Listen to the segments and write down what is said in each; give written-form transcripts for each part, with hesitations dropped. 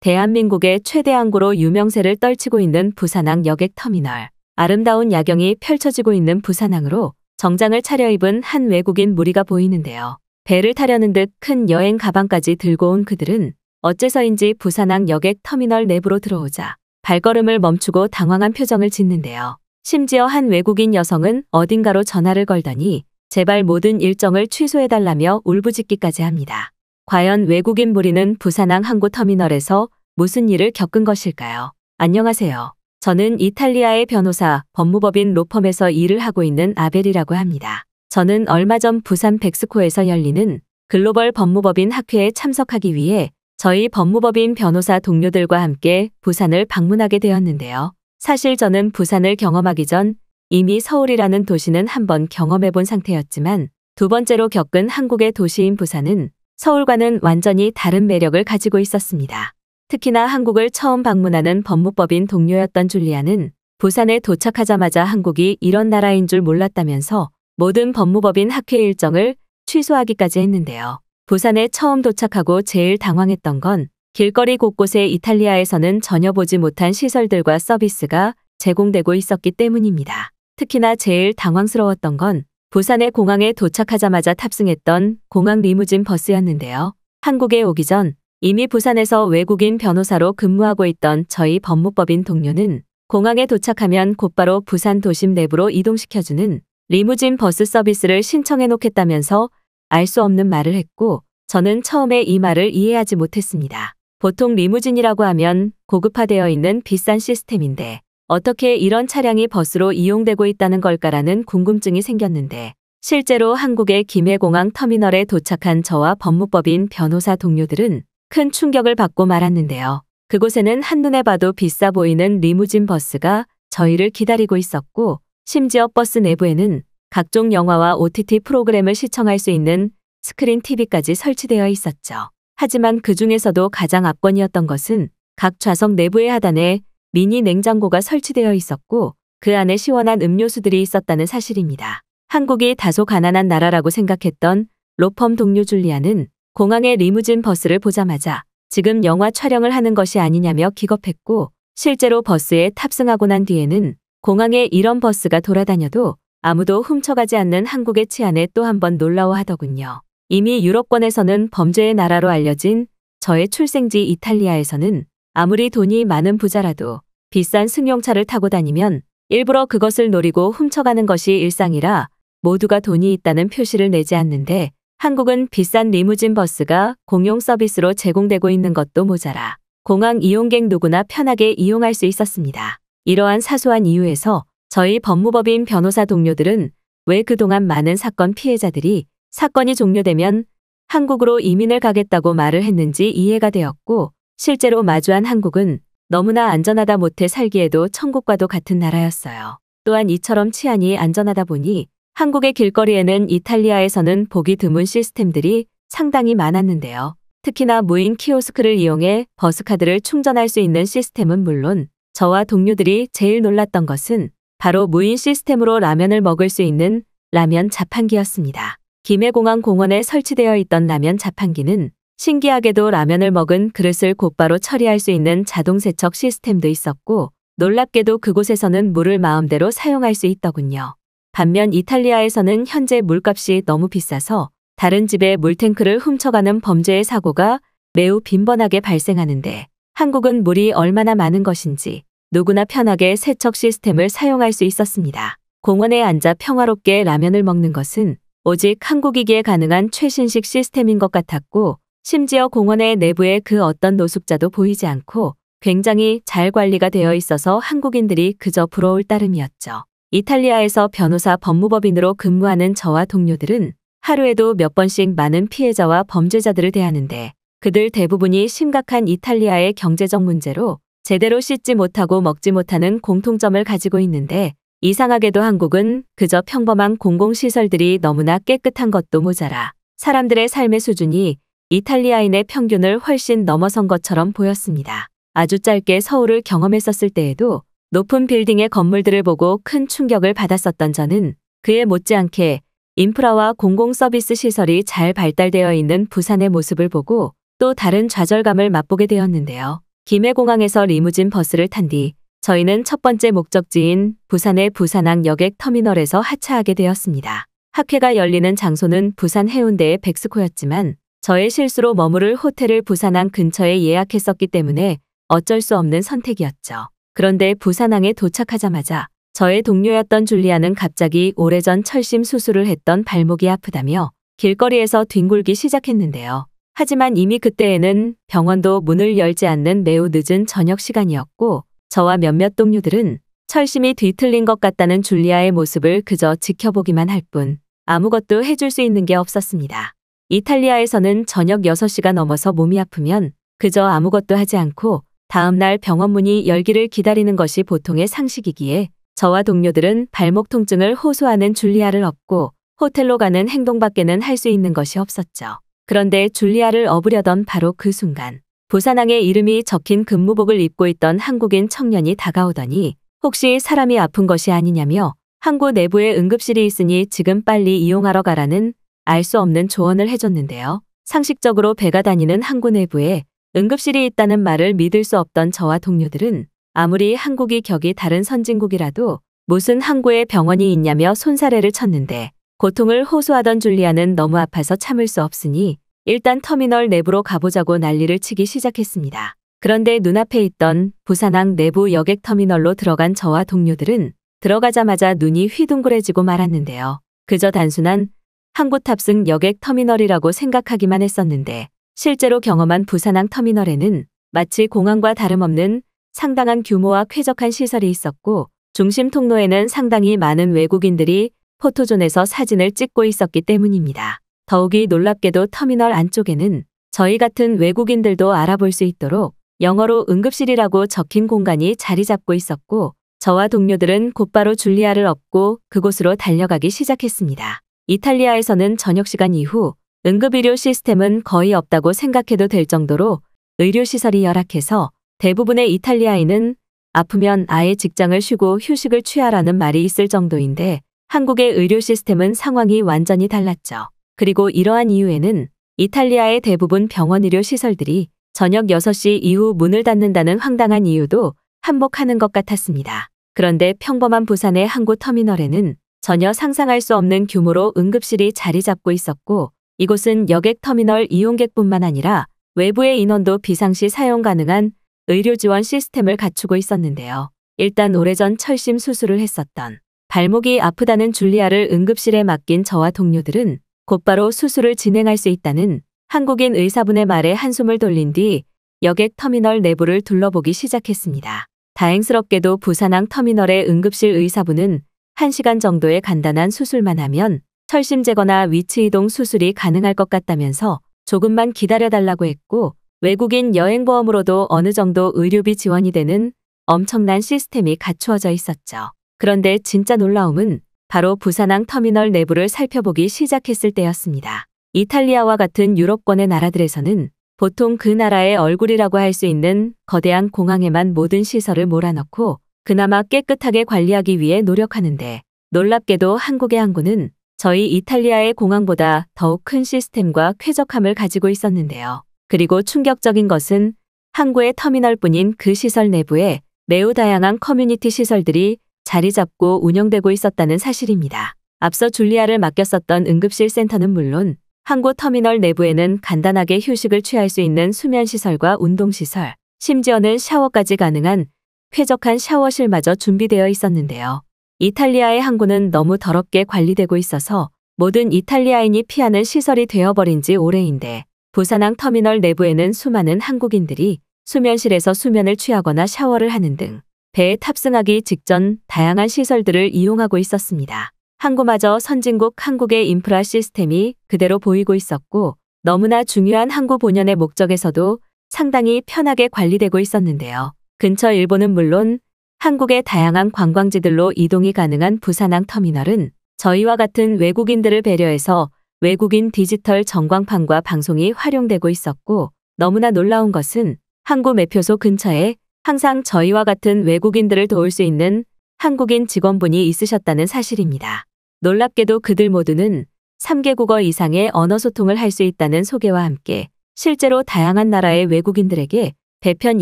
대한민국의 최대 항구로 유명세를 떨치고 있는 부산항 여객터미널. 아름다운 야경이 펼쳐지고 있는 부산항으로 정장을 차려입은 한 외국인 무리가 보이는데요. 배를 타려는 듯 큰 여행 가방까지 들고 온 그들은 어째서인지 부산항 여객터미널 내부로 들어오자 발걸음을 멈추고 당황한 표정을 짓는데요. 심지어 한 외국인 여성은 어딘가로 전화를 걸더니 제발 모든 일정을 취소해달라며 울부짖기까지 합니다. 과연 외국인 무리는 부산항 항구터미널에서 무슨 일을 겪은 것일까요? 안녕하세요. 저는 이탈리아의 변호사, 법무법인 로펌에서 일을 하고 있는 아벨이라고 합니다. 저는 얼마 전 부산 백스코에서 열리는 글로벌 법무법인 학회에 참석하기 위해 저희 법무법인 변호사 동료들과 함께 부산을 방문하게 되었는데요. 사실 저는 부산을 경험하기 전 이미 서울이라는 도시는 한번 경험해 본 상태였지만 두 번째로 겪은 한국의 도시인 부산은 서울과는 완전히 다른 매력을 가지고 있었습니다. 특히나 한국을 처음 방문하는 법무법인 동료였던 줄리아는 부산에 도착하자마자 한국이 이런 나라인 줄 몰랐다면서 모든 법무법인 학회 일정을 취소하기까지 했는데요. 부산에 처음 도착하고 제일 당황했던 건 길거리 곳곳에 이탈리아에서는 전혀 보지 못한 시설들과 서비스가 제공되고 있었기 때문입니다. 특히나 제일 당황스러웠던 건 부산의 공항에 도착하자마자 탑승했던 공항 리무진 버스였는데요. 한국에 오기 전 이미 부산에서 외국인 변호사로 근무하고 있던 저희 법무법인 동료는 공항에 도착하면 곧바로 부산 도심 내부로 이동시켜주는 리무진 버스 서비스를 신청해 놓겠다면서 알 수 없는 말을 했고 저는 처음에 이 말을 이해하지 못했습니다. 보통 리무진이라고 하면 고급화되어 있는 비싼 시스템인데 어떻게 이런 차량이 버스로 이용되고 있다는 걸까라는 궁금증이 생겼는데 실제로 한국의 김해공항 터미널에 도착한 저와 법무법인 변호사 동료들은 큰 충격을 받고 말았는데요. 그곳에는 한눈에 봐도 비싸 보이는 리무진 버스가 저희를 기다리고 있었고 심지어 버스 내부에는 각종 영화와 OTT 프로그램을 시청할 수 있는 스크린 TV까지 설치되어 있었죠. 하지만 그 중에서도 가장 압권이었던 것은 각 좌석 내부의 하단에 미니 냉장고가 설치되어 있었고 그 안에 시원한 음료수들이 있었다는 사실입니다. 한국이 다소 가난한 나라라고 생각했던 로펌 동료 줄리아는 공항의 리무진 버스를 보자마자 지금 영화 촬영을 하는 것이 아니냐며 기겁했고 실제로 버스에 탑승하고 난 뒤에는 공항에 이런 버스가 돌아다녀도 아무도 훔쳐가지 않는 한국의 치안에 또 한 번 놀라워하더군요. 이미 유럽권에서는 범죄의 나라로 알려진 저의 출생지 이탈리아에서는 아무리 돈이 많은 부자라도 비싼 승용차를 타고 다니면 일부러 그것을 노리고 훔쳐가는 것이 일상이라 모두가 돈이 있다는 표시를 내지 않는데 한국은 비싼 리무진 버스가 공용 서비스로 제공되고 있는 것도 모자라 공항 이용객 누구나 편하게 이용할 수 있었습니다. 이러한 사소한 이유에서 저희 법무법인 변호사 동료들은 왜 그동안 많은 사건 피해자들이 사건이 종료되면 한국으로 이민을 가겠다고 말을 했는지 이해가 되었고 실제로 마주한 한국은 너무나 안전하다 못해 살기에도 천국과도 같은 나라였어요. 또한 이처럼 치안이 안전하다 보니 한국의 길거리에는 이탈리아에서는 보기 드문 시스템들이 상당히 많았는데요. 특히나 무인 키오스크를 이용해 버스카드를 충전할 수 있는 시스템은 물론 저와 동료들이 제일 놀랐던 것은 바로 무인 시스템으로 라면을 먹을 수 있는 라면 자판기였습니다. 김해공항 공원에 설치되어 있던 라면 자판기는 신기하게도 라면을 먹은 그릇을 곧바로 처리할 수 있는 자동 세척 시스템도 있었고 놀랍게도 그곳에서는 물을 마음대로 사용할 수 있더군요. 반면 이탈리아에서는 현재 물값이 너무 비싸서 다른 집의 물탱크를 훔쳐가는 범죄의 사고가 매우 빈번하게 발생하는데 한국은 물이 얼마나 많은 것인지 누구나 편하게 세척 시스템을 사용할 수 있었습니다. 공원에 앉아 평화롭게 라면을 먹는 것은 오직 한국이기에 가능한 최신식 시스템인 것 같았고 심지어 공원의 내부에 그 어떤 노숙자도 보이지 않고 굉장히 잘 관리가 되어 있어서 한국인들이 그저 부러울 따름이었죠. 이탈리아에서 변호사 법무법인으로 근무하는 저와 동료들은 하루에도 몇 번씩 많은 피해자와 범죄자들을 대하는데 그들 대부분이 심각한 이탈리아의 경제적 문제로 제대로 씻지 못하고 먹지 못하는 공통점을 가지고 있는데 이상하게도 한국은 그저 평범한 공공시설들이 너무나 깨끗한 것도 모자라 사람들의 삶의 수준이 이탈리아인의 평균을 훨씬 넘어선 것처럼 보였습니다. 아주 짧게 서울을 경험했었을 때에도 높은 빌딩의 건물들을 보고 큰 충격을 받았었던 저는 그에 못지않게 인프라와 공공서비스 시설이 잘 발달되어 있는 부산의 모습을 보고 또 다른 좌절감을 맛보게 되었는데요. 김해공항에서 리무진 버스를 탄 뒤 저희는 첫 번째 목적지인 부산의 부산항 여객터미널에서 하차하게 되었습니다. 학회가 열리는 장소는 부산 해운대의 백스코였지만 저의 실수로 머무를 호텔을 부산항 근처에 예약했었기 때문에 어쩔 수 없는 선택이었죠. 그런데 부산항에 도착하자마자 저의 동료였던 줄리아는 갑자기 오래전 철심 수술을 했던 발목이 아프다며 길거리에서 뒹굴기 시작했는데요. 하지만 이미 그때에는 병원도 문을 열지 않는 매우 늦은 저녁 시간이었고 저와 몇몇 동료들은 철심이 뒤틀린 것 같다는 줄리아의 모습을 그저 지켜보기만 할 뿐 아무것도 해줄 수 있는 게 없었습니다. 이탈리아에서는 저녁 6시가 넘어서 몸이 아프면 그저 아무것도 하지 않고 다음날 병원 문이 열기를 기다리는 것이 보통의 상식이기에 저와 동료들은 발목 통증을 호소하는 줄리아를 업고 호텔로 가는 행동밖에는 할 수 있는 것이 없었죠. 그런데 줄리아를 업으려던 바로 그 순간 부산항에 이름이 적힌 근무복을 입고 있던 한국인 청년이 다가오더니 혹시 사람이 아픈 것이 아니냐며 항구 내부에 응급실이 있으니 지금 빨리 이용하러 가라는 알 수 없는 조언을 해줬는데요. 상식적으로 배가 다니는 항구 내부에 응급실이 있다는 말을 믿을 수 없던 저와 동료들은 아무리 한국이 격이 다른 선진국이라도 무슨 항구에 병원이 있냐며 손사래를 쳤는데 고통을 호소하던 줄리아는 너무 아파서 참을 수 없으니 일단 터미널 내부로 가보자고 난리를 치기 시작했습니다. 그런데 눈앞에 있던 부산항 내부 여객터미널로 들어간 저와 동료들은 들어가자마자 눈이 휘둥그레지고 말았는데요. 그저 단순한 항구 탑승 여객터미널이라고 생각하기만 했었는데 실제로 경험한 부산항 터미널에는 마치 공항과 다름없는 상당한 규모와 쾌적한 시설이 있었고 중심 통로에는 상당히 많은 외국인들이 포토존에서 사진을 찍고 있었기 때문입니다. 더욱이 놀랍게도 터미널 안쪽에는 저희 같은 외국인들도 알아볼 수 있도록 영어로 응급실이라고 적힌 공간이 자리 잡고 있었고 저와 동료들은 곧바로 줄리아를 업고 그곳으로 달려가기 시작했습니다. 이탈리아에서는 저녁 시간 이후 응급의료 시스템은 거의 없다고 생각해도 될 정도로 의료시설이 열악해서 대부분의 이탈리아인은 아프면 아예 직장을 쉬고 휴식을 취하라는 말이 있을 정도인데 한국의 의료 시스템은 상황이 완전히 달랐죠. 그리고 이러한 이유에는 이탈리아의 대부분 병원 의료 시설들이 저녁 6시 이후 문을 닫는다는 황당한 이유도 한몫하는 것 같았습니다. 그런데 평범한 부산의 항구 터미널에는 전혀 상상할 수 없는 규모로 응급실이 자리 잡고 있었고 이곳은 여객터미널 이용객뿐만 아니라 외부의 인원도 비상시 사용 가능한 의료 지원 시스템을 갖추고 있었는데요. 일단 오래전 철심 수술을 했었던 발목이 아프다는 줄리아를 응급실에 맡긴 저와 동료들은 곧바로 수술을 진행할 수 있다는 한국인 의사분의 말에 한숨을 돌린 뒤 여객터미널 내부를 둘러보기 시작했습니다. 다행스럽게도 부산항 터미널의 응급실 의사분은 1시간 정도의 간단한 수술만 하면 철심 제거나 위치 이동 수술이 가능할 것 같다면서 조금만 기다려달라고 했고 외국인 여행보험으로도 어느 정도 의료비 지원이 되는 엄청난 시스템이 갖추어져 있었죠. 그런데 진짜 놀라움은 바로 부산항 터미널 내부를 살펴보기 시작했을 때였습니다. 이탈리아와 같은 유럽권의 나라들에서는 보통 그 나라의 얼굴이라고 할 수 있는 거대한 공항에만 모든 시설을 몰아넣고 그나마 깨끗하게 관리하기 위해 노력하는데 놀랍게도 한국의 항구는 저희 이탈리아의 공항보다 더욱 큰 시스템과 쾌적함을 가지고 있었는데요. 그리고 충격적인 것은 항구의 터미널뿐인 그 시설 내부에 매우 다양한 커뮤니티 시설들이 자리 잡고 운영되고 있었다는 사실입니다. 앞서 줄리아를 맡겼었던 응급실 센터는 물론 항구 터미널 내부에는 간단하게 휴식을 취할 수 있는 수면시설과 운동시설, 심지어는 샤워까지 가능한 쾌적한 샤워실마저 준비되어 있었는데요. 이탈리아의 항구는 너무 더럽게 관리되고 있어서 모든 이탈리아인이 피하는 시설이 되어버린 지 오래인데 부산항 터미널 내부에는 수많은 한국인들이 수면실에서 수면을 취하거나 샤워를 하는 등 배에 탑승하기 직전 다양한 시설들을 이용하고 있었습니다. 항구마저 선진국 한국의 인프라 시스템이 그대로 보이고 있었고 너무나 중요한 항구 본연의 목적에서도 상당히 편하게 관리되고 있었는데요. 근처 일본은 물론 한국의 다양한 관광지들로 이동이 가능한 부산항 터미널은 저희와 같은 외국인들을 배려해서 외국인 디지털 전광판과 방송이 활용되고 있었고 너무나 놀라운 것은 항구 매표소 근처에 항상 저희와 같은 외국인들을 도울 수 있는 한국인 직원분이 있으셨다는 사실입니다. 놀랍게도 그들 모두는 3개국어 이상의 언어 소통을 할 수 있다는 소개와 함께 실제로 다양한 나라의 외국인들에게 배편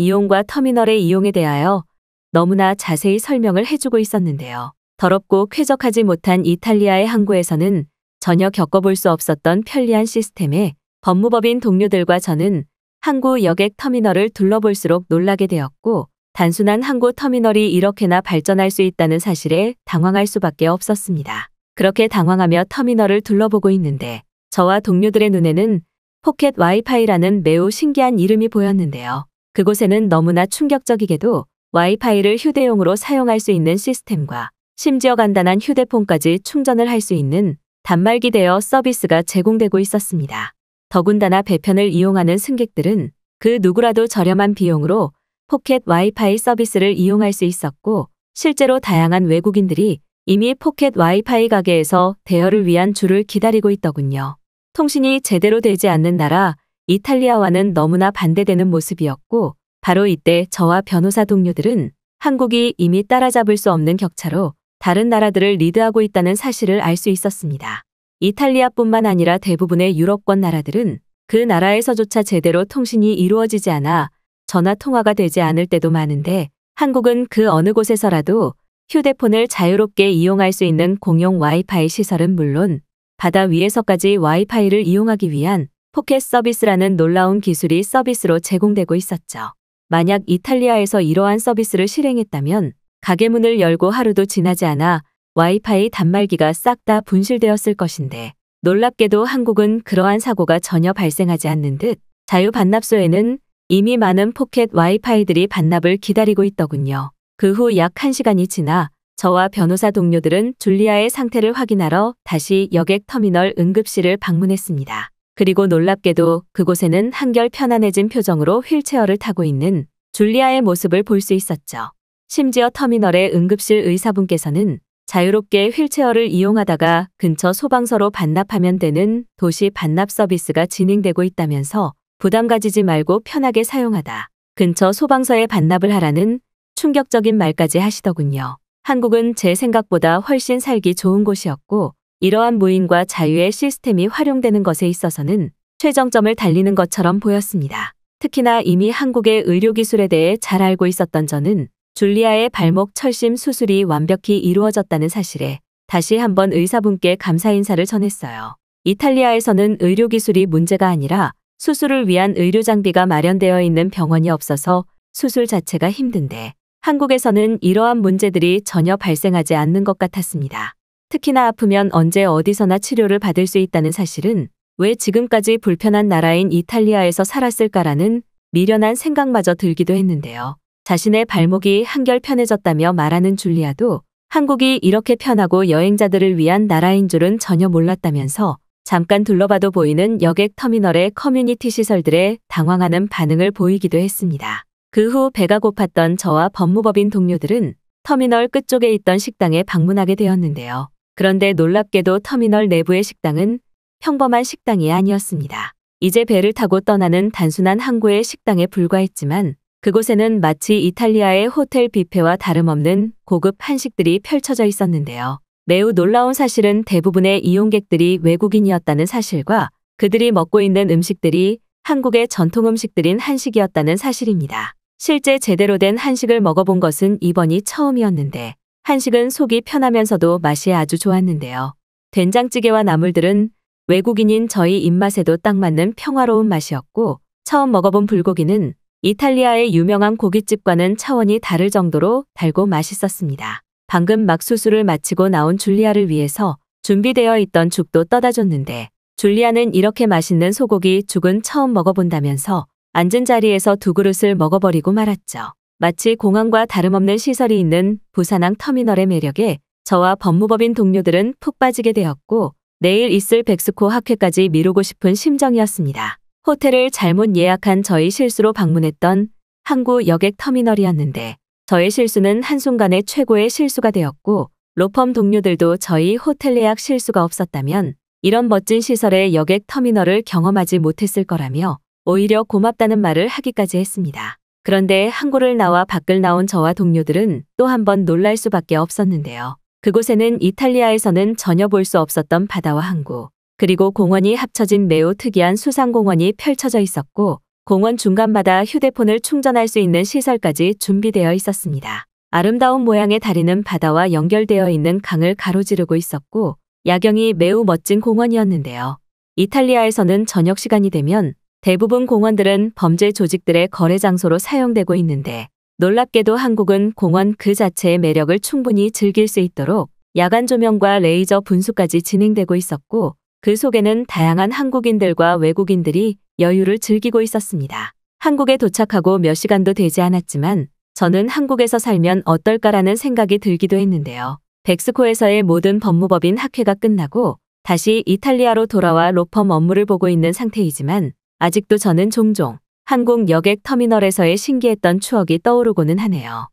이용과 터미널의 이용에 대하여 너무나 자세히 설명을 해주고 있었는데요. 더럽고 쾌적하지 못한 이탈리아의 항구에서는 전혀 겪어볼 수 없었던 편리한 시스템에 법무법인 동료들과 저는 항구 여객 터미널을 둘러볼수록 놀라게 되었고, 단순한 항구 터미널이 이렇게나 발전할 수 있다는 사실에 당황할 수밖에 없었습니다. 그렇게 당황하며 터미널을 둘러보고 있는데 저와 동료들의 눈에는 포켓 와이파이라는 매우 신기한 이름이 보였는데요. 그곳에는 너무나 충격적이게도 와이파이를 휴대용으로 사용할 수 있는 시스템과 심지어 간단한 휴대폰까지 충전을 할 수 있는 단말기 대여 서비스가 제공되고 있었습니다. 더군다나 배편을 이용하는 승객들은 그 누구라도 저렴한 비용으로 포켓 와이파이 서비스를 이용할 수 있었고, 실제로 다양한 외국인들이 이미 포켓 와이파이 가게에서 대여를 위한 줄을 기다리고 있더군요. 통신이 제대로 되지 않는 나라 이탈리아와는 너무나 반대되는 모습이었고, 바로 이때 저와 변호사 동료들은 한국이 이미 따라잡을 수 없는 격차로 다른 나라들을 리드하고 있다는 사실을 알 수 있었습니다. 이탈리아뿐만 아니라 대부분의 유럽권 나라들은 그 나라에서조차 제대로 통신이 이루어지지 않아 전화 통화가 되지 않을 때도 많은데, 한국은 그 어느 곳에서라도 휴대폰을 자유롭게 이용할 수 있는 공용 와이파이 시설은 물론 바다 위에서까지 와이파이를 이용하기 위한 포켓 서비스라는 놀라운 기술이 서비스로 제공되고 있었죠. 만약 이탈리아에서 이러한 서비스를 실행했다면 가게 문을 열고 하루도 지나지 않아 와이파이 단말기가 싹 다 분실되었을 것인데, 놀랍게도 한국은 그러한 사고가 전혀 발생하지 않는 듯 자유 반납소에는 이미 많은 포켓 와이파이들이 반납을 기다리고 있더군요. 그 후 약 1시간이 지나 저와 변호사 동료들은 줄리아의 상태를 확인하러 다시 여객 터미널 응급실을 방문했습니다. 그리고 놀랍게도 그곳에는 한결 편안해진 표정으로 휠체어를 타고 있는 줄리아의 모습을 볼 수 있었죠. 심지어 터미널의 응급실 의사분께서는 자유롭게 휠체어를 이용하다가 근처 소방서로 반납하면 되는 도시 반납 서비스가 진행되고 있다면서 부담 가지지 말고 편하게 사용하다, 근처 소방서에 반납을 하라는 충격적인 말까지 하시더군요. 한국은 제 생각보다 훨씬 살기 좋은 곳이었고, 이러한 무인과 자유의 시스템이 활용되는 것에 있어서는 최정점을 달리는 것처럼 보였습니다. 특히나 이미 한국의 의료기술에 대해 잘 알고 있었던 저는 줄리아의 발목 철심 수술이 완벽히 이루어졌다는 사실에 다시 한번 의사분께 감사 인사를 전했어요. 이탈리아에서는 의료기술이 문제가 아니라 수술을 위한 의료 장비가 마련되어 있는 병원이 없어서 수술 자체가 힘든데, 한국에서는 이러한 문제들이 전혀 발생하지 않는 것 같았습니다. 특히나 아프면 언제 어디서나 치료를 받을 수 있다는 사실은 왜 지금까지 불편한 나라인 이탈리아에서 살았을까라는 미련한 생각마저 들기도 했는데요. 자신의 발목이 한결 편해졌다며 말하는 줄리아도 한국이 이렇게 편하고 여행자들을 위한 나라인 줄은 전혀 몰랐다면서 잠깐 둘러봐도 보이는 여객 터미널의 커뮤니티 시설들에 당황하는 반응을 보이기도 했습니다. 그 후 배가 고팠던 저와 법무법인 동료들은 터미널 끝쪽에 있던 식당에 방문하게 되었는데요. 그런데 놀랍게도 터미널 내부의 식당은 평범한 식당이 아니었습니다. 이제 배를 타고 떠나는 단순한 항구의 식당에 불과했지만 그곳에는 마치 이탈리아의 호텔 뷔페와 다름없는 고급 한식들이 펼쳐져 있었는데요. 매우 놀라운 사실은 대부분의 이용객들이 외국인이었다는 사실과 그들이 먹고 있는 음식들이 한국의 전통 음식들인 한식이었다는 사실입니다. 실제 제대로 된 한식을 먹어본 것은 이번이 처음이었는데, 한식은 속이 편하면서도 맛이 아주 좋았는데요. 된장찌개와 나물들은 외국인인 저희 입맛에도 딱 맞는 평화로운 맛이었고, 처음 먹어본 불고기는 이탈리아의 유명한 고깃집과는 차원이 다를 정도로 달고 맛있었습니다. 방금 막 수술을 마치고 나온 줄리아를 위해서 준비되어 있던 죽도 떠다 줬는데, 줄리아는 이렇게 맛있는 소고기 죽은 처음 먹어본다면서 앉은 자리에서 2그릇을 먹어버리고 말았죠. 마치 공항과 다름없는 시설이 있는 부산항 터미널의 매력에 저와 법무법인 동료들은 푹 빠지게 되었고, 내일 있을 백스코 학회까지 미루고 싶은 심정이었습니다. 호텔을 잘못 예약한 저희 실수로 방문했던 항구 여객 터미널이었는데, 저의 실수는 한순간에 최고의 실수가 되었고, 로펌 동료들도 저희 호텔 예약 실수가 없었다면 이런 멋진 시설의 여객 터미널을 경험하지 못했을 거라며 오히려 고맙다는 말을 하기까지 했습니다. 그런데 항구를 나와 밖을 나온 저와 동료들은 또 한 번 놀랄 수밖에 없었는데요. 그곳에는 이탈리아에서는 전혀 볼 수 없었던 바다와 항구, 그리고 공원이 합쳐진 매우 특이한 수상공원이 펼쳐져 있었고, 공원 중간마다 휴대폰을 충전할 수 있는 시설까지 준비되어 있었습니다. 아름다운 모양의 다리는 바다와 연결되어 있는 강을 가로지르고 있었고 야경이 매우 멋진 공원이었는데요. 이탈리아에서는 저녁 시간이 되면 대부분 공원들은 범죄 조직들의 거래 장소로 사용되고 있는데 놀랍게도 한국은 공원 그 자체의 매력을 충분히 즐길 수 있도록 야간 조명과 레이저 분수까지 진행되고 있었고 그 속에는 다양한 한국인들과 외국인들이 여유를 즐기고 있었습니다. 한국에 도착하고 몇 시간도 되지 않았지만 저는 한국에서 살면 어떨까라는 생각이 들기도 했는데요. 백스코에서의 모든 법무법인 학회가 끝나고 다시 이탈리아로 돌아와 로펌 업무를 보고 있는 상태이지만 아직도 저는 종종 한국 여객 터미널에서의 신기했던 추억이 떠오르고는 하네요.